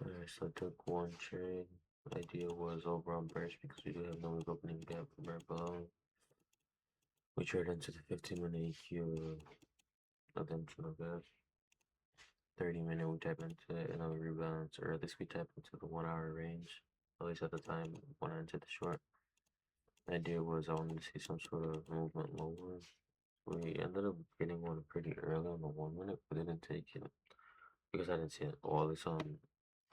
Alright, so I took one trade. The idea was over on burst because we do have no weak opening gap right below. We trade into the 15-minute EQ redemption gap. 30-minute we tap into it and then we rebalance, or at least we tap into the 1 hour range. At least at the time when I entered the short. The idea was I wanted to see some sort of movement lower. We ended up getting one pretty early on the 1 minute, but didn't take it because I didn't see it. All this on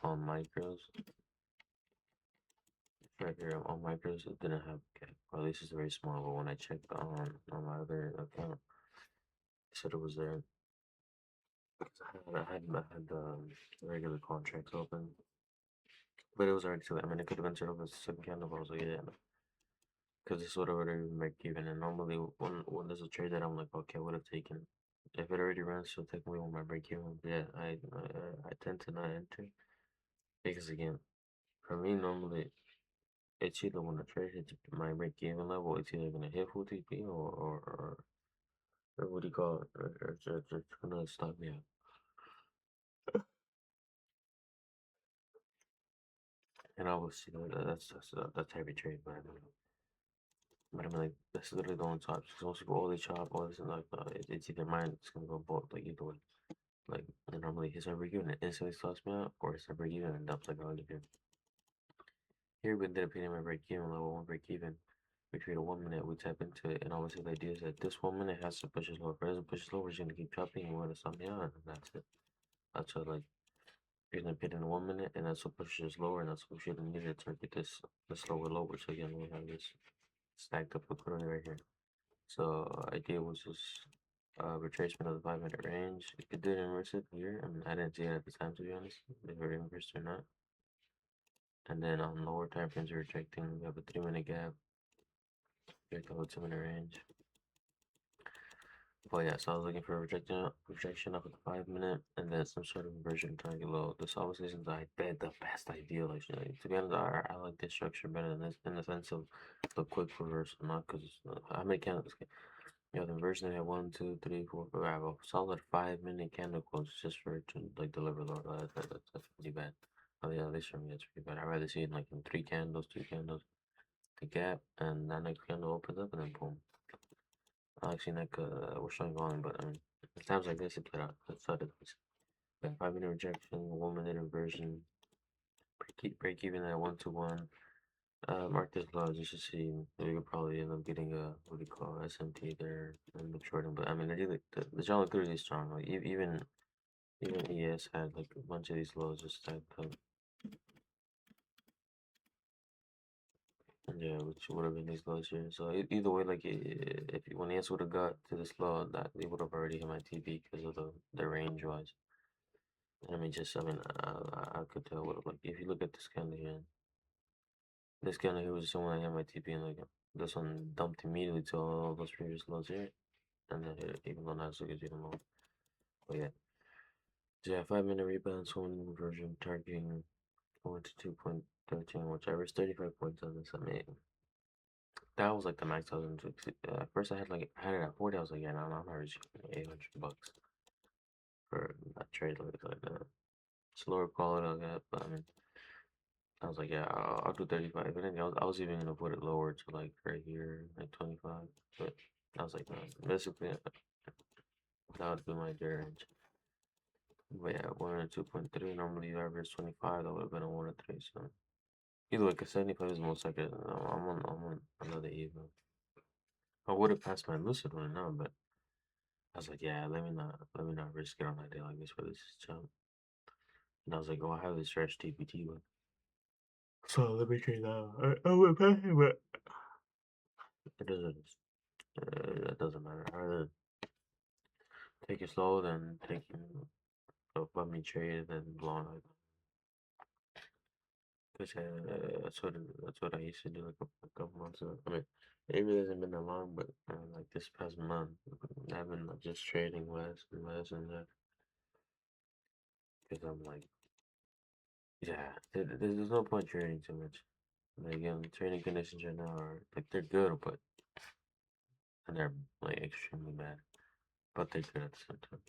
micros. Right here on micros, it didn't have a gap. Or at least it's very small. But when I checked on my other account, it said it was there. I had regular contracts open, but it was already too late. I mean, it could have been turned over as a second candle, but I was like, yeah, because this would have already make even. And normally, when there's a trade that I'm like, okay, I would have taken. If it already runs, so technically when my break even, yeah, I tend to not enter because again, for me normally it's either when the trade hits my break even level, it's either gonna hit full TP or what do you call it, or it's gonna stop me out. And obviously that's heavy trade, but I mean like that's literally the only time. Because once you go all the chop, all this and like it's either mine, it's gonna go both like either way. Like and normally his every given and instantly stops me out, or his every given and dumps like all of you. Here we ended up hitting my break even level one break even. We trade a 1 minute, we tap into it, and obviously the idea is that this 1 minute has to push us lower. If it doesn't push us lower, it's gonna keep chopping and we're gonna stop me out, and that's it. That's what like you're gonna pit in 1 minute, and that's what pushes us lower, and that's what we should have needed to target this lower. So again, we have this stacked up liquidity right here. So idea was just retracement of the 5 minute range. It did inverse it here. I mean, I didn't see it at the time to be honest, if it inversed or not. And then on lower time frames, we're rejecting. We have a 3 minute gap, reject the 2 minute range. But yeah, so I was looking for a rejection up at the 5 minute, and then some sort of inversion target low. This obviously isn't the best idea. Like, to be honest, I like this structure better than this in the sense of the quick reversal, not because how many candles? You have the inversion. They have 1, 2, 3, 4, 5. I have a solid 5 minute candle close just for it to like deliver low. That's pretty bad. Oh yeah, at least for me, that's pretty bad. I'd rather see it like in 3 candles, 2 candles, the gap, and that next candle opens up, and then boom. Actually, like we're showing volume, but I mean, at times like this, it played out. That's how it is. Yeah, 5 minute rejection, 1 minute inversion, break even at 1 to 1. Mark this low, you should see. You could probably end up getting a what do you call SMT there and the shorting. But I mean, the Jolly is really strong. Like even ES had like a bunch of these lows just stacked up. Yeah, which would have been these lows here. So either way, like if when ES would have got to this low, that they would have already hit my TP because of the range wise. I mean, I could tell what, like, if you look at this candle here, this candle here was the one I had my TP and, like, this one dumped immediately to all those previous lows here, and then hit it, even though Nasdaq is even lower. But yeah. So yeah, 5 minute rebalance, one inversion, targeting 1 to 2.13, which I risked 35 points on this. I mean, that was like the max I was into. At first, I had it at 40. I was like, yeah, no, I'm not risking $800 for that trade like that. Slower quality like that, but I mean, I was like, yeah, I'll do 35. And then I was even gonna put it lower to like right here, like 25. But I was like, no, basically, that would be my range. But yeah, 1 and 2.3. Normally, you average 25. That would have been a 1 and 3. So either way, because 75 is most likely. I'm on another even. I would have passed my lucid one now, but I was like, yeah, let me not risk it on a day like this for this jump. And I was like, oh, I have this stretch TPT one. So let me trade that. I would pass it, but it doesn't. That doesn't matter. I rather take it slow than taking let me trade than long. Cause that's what I used to do like a couple months ago. I mean, it really hasn't been that long, but like this past month, I've been like, just trading less and less and less. Cause I'm like, yeah, there's no point trading too much. Like, again, trading conditions right now are like they're good, but and they're like extremely bad, but they're good at the same time.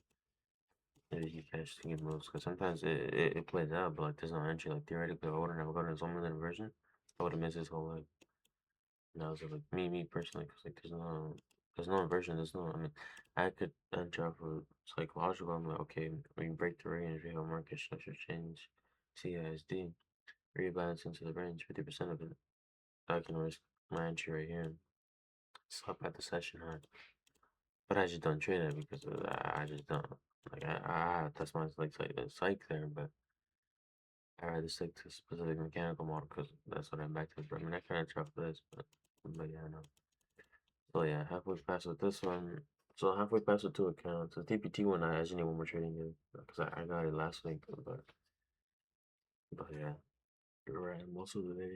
Maybe you catch thinking moves because sometimes it plays out, but like there's no entry. Like theoretically, if I would have never gotten his 1 minute version, I would have missed his whole like. And I was like me personally, because like there's no inversion. There's no. I mean, I could enter off of psychological. I'm like, okay, we can break the range. We have market structure change, CISD, rebalance into the range, 50% of it. I can risk my entry right here. Stop at the session high. But I just don't trade it because of that. I just don't. Like that's my psych there, but I rather stick to specific mechanical model because that's what I'm back to. I mean, I kind of try for this, but yeah, I know. So yeah, halfway past with this one. So halfway past with two accounts. The TPT one, I actually need one more trading day because I got it last week, but yeah, you're right. Most of the day.